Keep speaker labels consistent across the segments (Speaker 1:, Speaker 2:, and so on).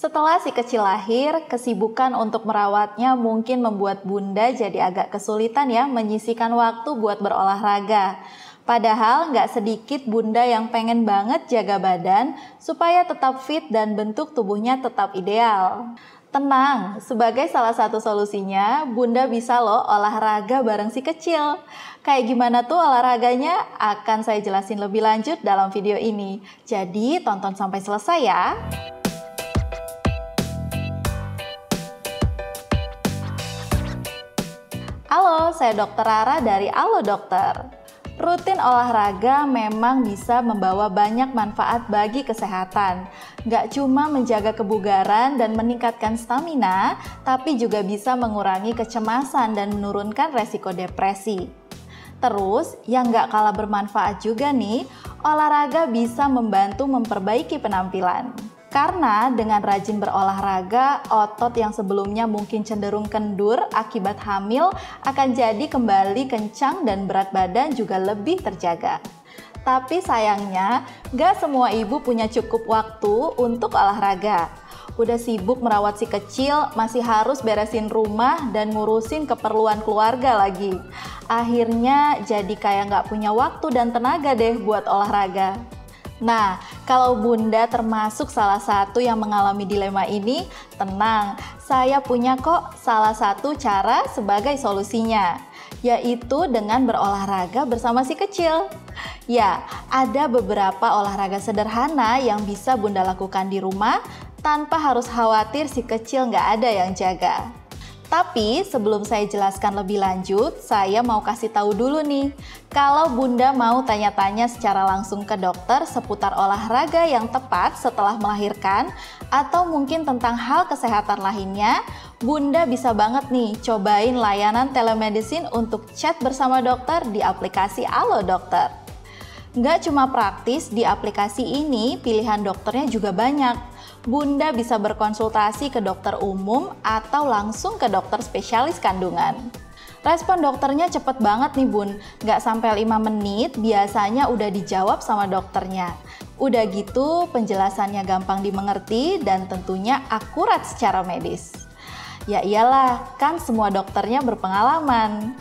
Speaker 1: Setelah si kecil lahir, kesibukan untuk merawatnya mungkin membuat bunda jadi agak kesulitan ya menyisihkan waktu buat berolahraga. Padahal nggak sedikit bunda yang pengen banget jaga badan supaya tetap fit dan bentuk tubuhnya tetap ideal. Tenang, sebagai salah satu solusinya, bunda bisa loh olahraga bareng si kecil. Kayak gimana tuh olahraganya? Akan saya jelasin lebih lanjut dalam video ini. Jadi tonton sampai selesai ya. Halo, saya Dr. Rara dari Halo Dokter. Rutin olahraga memang bisa membawa banyak manfaat bagi kesehatan. Nggak cuma menjaga kebugaran dan meningkatkan stamina, tapi juga bisa mengurangi kecemasan dan menurunkan resiko depresi. Terus, yang nggak kalah bermanfaat juga nih, olahraga bisa membantu memperbaiki penampilan. Karena dengan rajin berolahraga, otot yang sebelumnya mungkin cenderung kendur akibat hamil akan jadi kembali kencang dan berat badan juga lebih terjaga. Tapi sayangnya, gak semua ibu punya cukup waktu untuk olahraga. Udah sibuk merawat si kecil, masih harus beresin rumah dan ngurusin keperluan keluarga lagi. Akhirnya jadi kayak gak punya waktu dan tenaga deh buat olahraga. Nah, kalau bunda termasuk salah satu yang mengalami dilema ini, tenang, saya punya kok salah satu cara sebagai solusinya, yaitu dengan berolahraga bersama si kecil. Ya, ada beberapa olahraga sederhana yang bisa bunda lakukan di rumah tanpa harus khawatir si kecil nggak ada yang jaga. Tapi sebelum saya jelaskan lebih lanjut, saya mau kasih tahu dulu nih, kalau bunda mau tanya-tanya secara langsung ke dokter seputar olahraga yang tepat setelah melahirkan, atau mungkin tentang hal kesehatan lainnya, bunda bisa banget nih cobain layanan telemedicine untuk chat bersama dokter di aplikasi Halo Dokter. Nggak cuma praktis, di aplikasi ini pilihan dokternya juga banyak. Bunda bisa berkonsultasi ke dokter umum atau langsung ke dokter spesialis kandungan. Respon dokternya cepet banget nih bun, nggak sampai 5 menit biasanya udah dijawab sama dokternya. Udah gitu penjelasannya gampang dimengerti dan tentunya akurat secara medis. Ya iyalah, kan semua dokternya berpengalaman.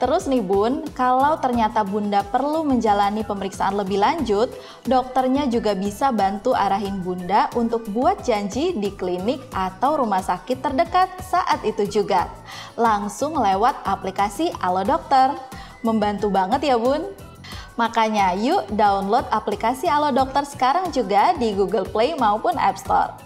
Speaker 1: Terus nih bun, kalau ternyata bunda perlu menjalani pemeriksaan lebih lanjut, dokternya juga bisa bantu arahin bunda untuk buat janji di klinik atau rumah sakit terdekat saat itu juga. Langsung lewat aplikasi Halo Dokter. Membantu banget ya bun. Makanya yuk download aplikasi Halo Dokter sekarang juga di Google Play maupun App Store.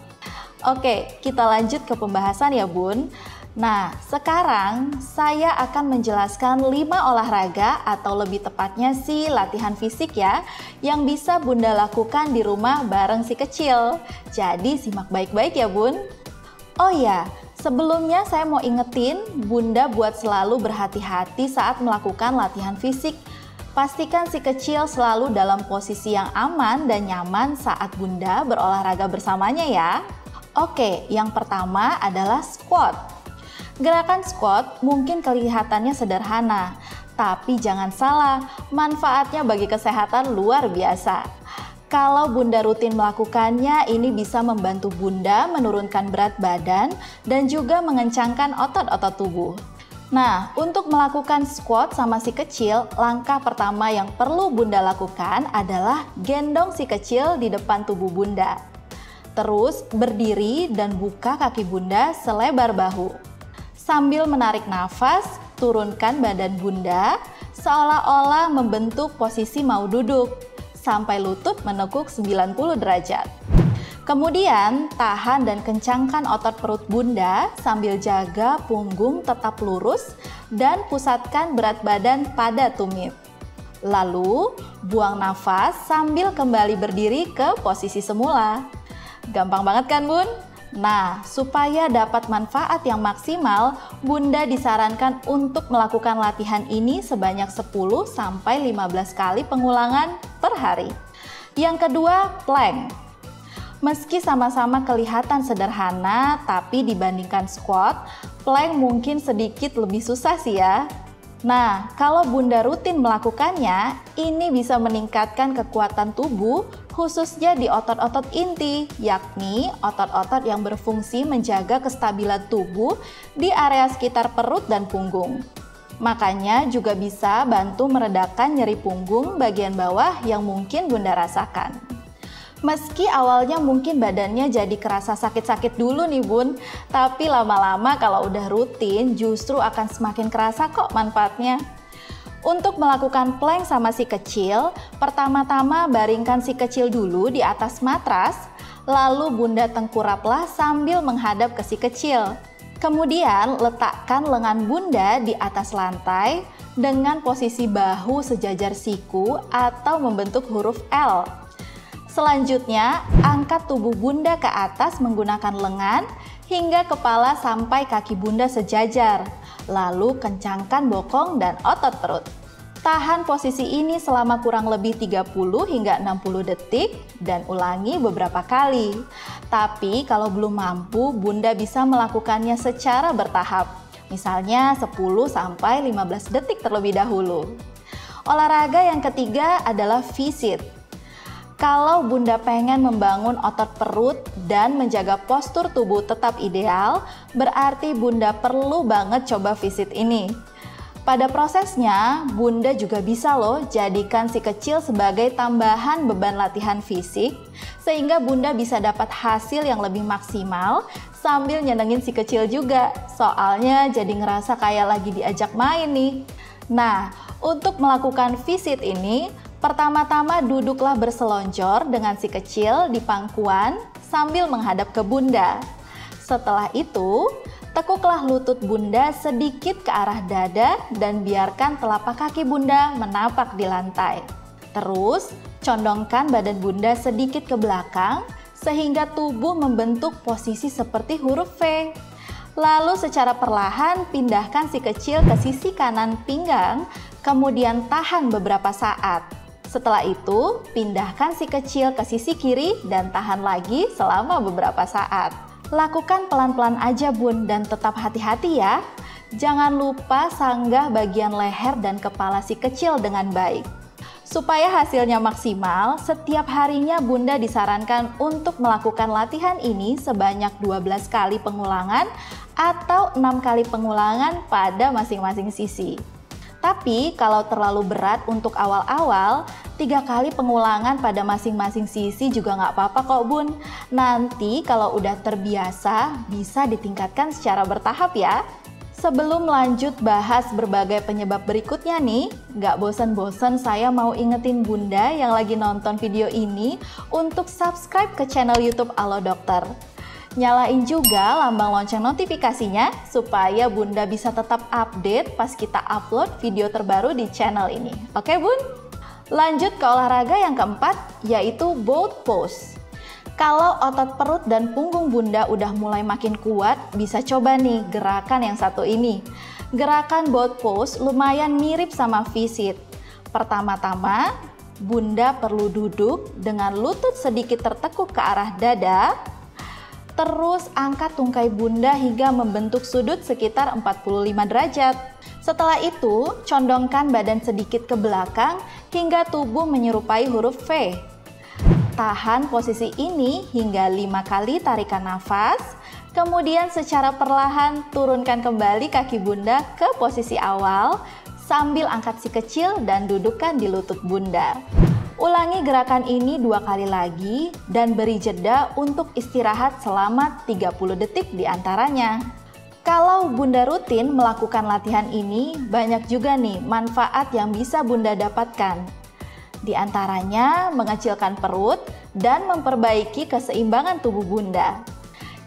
Speaker 1: Oke, kita lanjut ke pembahasan ya bun. Nah, sekarang saya akan menjelaskan 5 olahraga atau lebih tepatnya sih latihan fisik ya, yang bisa bunda lakukan di rumah bareng si kecil. Jadi simak baik-baik ya bun. Oh ya, sebelumnya saya mau ingetin bunda buat selalu berhati-hati saat melakukan latihan fisik. Pastikan si kecil selalu dalam posisi yang aman dan nyaman saat bunda berolahraga bersamanya ya. Oke, yang pertama adalah squat. Gerakan squat mungkin kelihatannya sederhana, tapi jangan salah, manfaatnya bagi kesehatan luar biasa. Kalau bunda rutin melakukannya, ini bisa membantu bunda menurunkan berat badan dan juga mengencangkan otot-otot tubuh. Nah, untuk melakukan squat sama si kecil, langkah pertama yang perlu bunda lakukan adalah gendong si kecil di depan tubuh bunda. Terus berdiri dan buka kaki bunda selebar bahu. Sambil menarik nafas, turunkan badan bunda seolah-olah membentuk posisi mau duduk sampai lutut menekuk 90 derajat. Kemudian, tahan dan kencangkan otot perut bunda sambil jaga punggung tetap lurus dan pusatkan berat badan pada tumit. Lalu, buang nafas sambil kembali berdiri ke posisi semula. Gampang banget kan bun? Nah, supaya dapat manfaat yang maksimal, bunda disarankan untuk melakukan latihan ini sebanyak 10-15 kali pengulangan per hari. Yang kedua, plank. Meski sama-sama kelihatan sederhana, tapi dibandingkan squat, plank mungkin sedikit lebih susah sih ya. Nah, kalau bunda rutin melakukannya, ini bisa meningkatkan kekuatan tubuh, khususnya di otot-otot inti, yakni otot-otot yang berfungsi menjaga kestabilan tubuh di area sekitar perut dan punggung. Makanya juga bisa bantu meredakan nyeri punggung bagian bawah yang mungkin Bunda rasakan. Meski awalnya mungkin badannya jadi kerasa sakit-sakit dulu nih Bun, tapi lama-lama kalau udah rutin justru akan semakin kerasa kok manfaatnya. Untuk melakukan plank sama si kecil, pertama-tama baringkan si kecil dulu di atas matras, lalu Bunda tengkuraplah sambil menghadap ke si kecil. Kemudian letakkan lengan Bunda di atas lantai dengan posisi bahu sejajar siku atau membentuk huruf L. Selanjutnya, angkat tubuh Bunda ke atas menggunakan lengan hingga kepala sampai kaki Bunda sejajar. Lalu kencangkan bokong dan otot perut. Tahan posisi ini selama kurang lebih 30 hingga 60 detik dan ulangi beberapa kali. Tapi kalau belum mampu, Bunda bisa melakukannya secara bertahap. Misalnya 10 sampai 15 detik terlebih dahulu. Olahraga yang ketiga adalah V-sit. Kalau Bunda pengen membangun otot perut dan menjaga postur tubuh tetap ideal, berarti Bunda perlu banget coba V-sit ini. Pada prosesnya, Bunda juga bisa loh jadikan si kecil sebagai tambahan beban latihan fisik, sehingga Bunda bisa dapat hasil yang lebih maksimal sambil nyenengin si kecil juga. Soalnya jadi ngerasa kayak lagi diajak main nih. Nah, untuk melakukan V-sit ini, pertama-tama duduklah berselonjor dengan si kecil di pangkuan sambil menghadap ke Bunda. Setelah itu, tekuklah lutut Bunda sedikit ke arah dada dan biarkan telapak kaki Bunda menapak di lantai. Terus, condongkan badan Bunda sedikit ke belakang sehingga tubuh membentuk posisi seperti huruf V. Lalu secara perlahan pindahkan si kecil ke sisi kanan pinggang, kemudian tahan beberapa saat. Setelah itu, pindahkan si kecil ke sisi kiri dan tahan lagi selama beberapa saat. Lakukan pelan-pelan aja Bun dan tetap hati-hati ya. Jangan lupa sanggah bagian leher dan kepala si kecil dengan baik. Supaya hasilnya maksimal, setiap harinya Bunda disarankan untuk melakukan latihan ini sebanyak 12 kali pengulangan atau 6 kali pengulangan pada masing-masing sisi. Tapi kalau terlalu berat untuk awal-awal, 3 kali pengulangan pada masing-masing sisi juga nggak apa-apa kok Bun. Nanti kalau udah terbiasa, bisa ditingkatkan secara bertahap ya. Sebelum lanjut bahas berbagai penyebab berikutnya nih, nggak bosan-bosan saya mau ingetin Bunda yang lagi nonton video ini untuk subscribe ke channel YouTube Alo Dokter. Nyalain juga lambang lonceng notifikasinya supaya Bunda bisa tetap update pas kita upload video terbaru di channel ini. Oke Bun? Lanjut ke olahraga yang keempat, yaitu boat pose. Kalau otot perut dan punggung Bunda udah mulai makin kuat, bisa coba nih gerakan yang satu ini. Gerakan boat pose lumayan mirip sama V-sit. Pertama-tama, Bunda perlu duduk dengan lutut sedikit tertekuk ke arah dada. Terus angkat tungkai Bunda hingga membentuk sudut sekitar 45 derajat. Setelah itu, condongkan badan sedikit ke belakang hingga tubuh menyerupai huruf V. Tahan posisi ini hingga 5 kali tarikan nafas. Kemudian secara perlahan turunkan kembali kaki Bunda ke posisi awal sambil angkat si kecil dan dudukkan di lutut Bunda. Ulangi gerakan ini 2 kali lagi dan beri jeda untuk istirahat selama 30 detik di antaranya. Kalau Bunda rutin melakukan latihan ini, banyak juga nih manfaat yang bisa Bunda dapatkan. Di antaranya mengecilkan perut dan memperbaiki keseimbangan tubuh Bunda.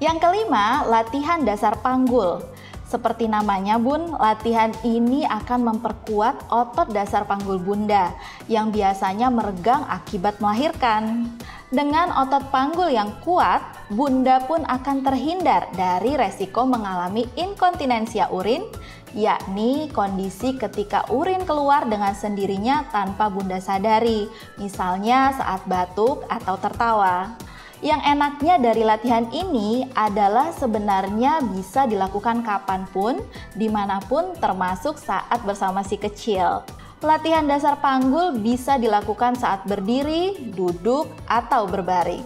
Speaker 1: Yang kelima, latihan dasar panggul. Seperti namanya Bun, latihan ini akan memperkuat otot dasar panggul Bunda yang biasanya meregang akibat melahirkan. Dengan otot panggul yang kuat, Bunda pun akan terhindar dari resiko mengalami inkontinensia urin, yakni kondisi ketika urin keluar dengan sendirinya tanpa Bunda sadari, misalnya saat batuk atau tertawa. Yang enaknya dari latihan ini adalah sebenarnya bisa dilakukan kapanpun, dimanapun termasuk saat bersama si kecil. Latihan dasar panggul bisa dilakukan saat berdiri, duduk, atau berbaring.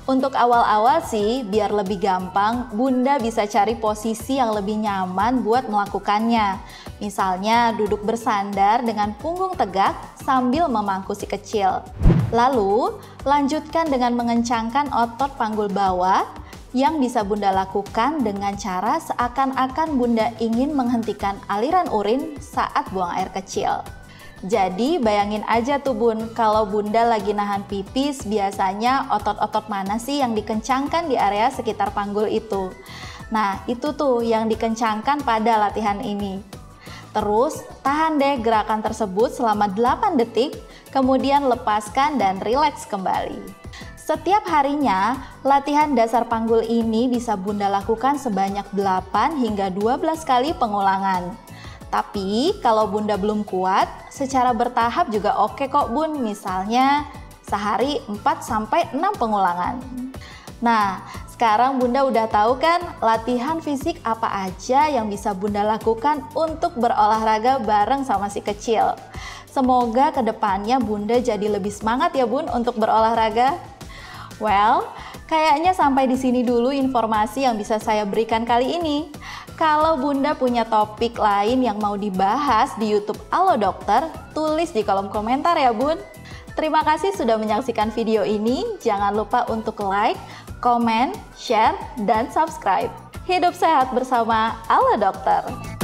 Speaker 1: Untuk awal-awal sih, biar lebih gampang, Bunda bisa cari posisi yang lebih nyaman buat melakukannya. Misalnya duduk bersandar dengan punggung tegak sambil memangku si kecil. Lalu, lanjutkan dengan mengencangkan otot panggul bawah yang bisa Bunda lakukan dengan cara seakan-akan Bunda ingin menghentikan aliran urin saat buang air kecil. Jadi bayangin aja tuh Bun, kalau Bunda lagi nahan pipis, biasanya otot-otot mana sih yang dikencangkan di area sekitar panggul itu? Nah, itu tuh yang dikencangkan pada latihan ini. Terus, tahan deh gerakan tersebut selama 8 detik, kemudian lepaskan dan rileks kembali. Setiap harinya, latihan dasar panggul ini bisa Bunda lakukan sebanyak 8 hingga 12 kali pengulangan. Tapi kalau Bunda belum kuat, secara bertahap juga oke kok Bun, misalnya sehari 4-6 pengulangan. Nah, sekarang Bunda udah tahu kan latihan fisik apa aja yang bisa Bunda lakukan untuk berolahraga bareng sama si kecil. Semoga kedepannya Bunda jadi lebih semangat ya Bun untuk berolahraga. Well, kayaknya sampai di sini dulu informasi yang bisa saya berikan kali ini. Kalau Bunda punya topik lain yang mau dibahas di YouTube Alo Dokter, tulis di kolom komentar ya Bun. Terima kasih sudah menyaksikan video ini. Jangan lupa untuk like, komen, share, dan subscribe. Hidup sehat bersama Alo Dokter.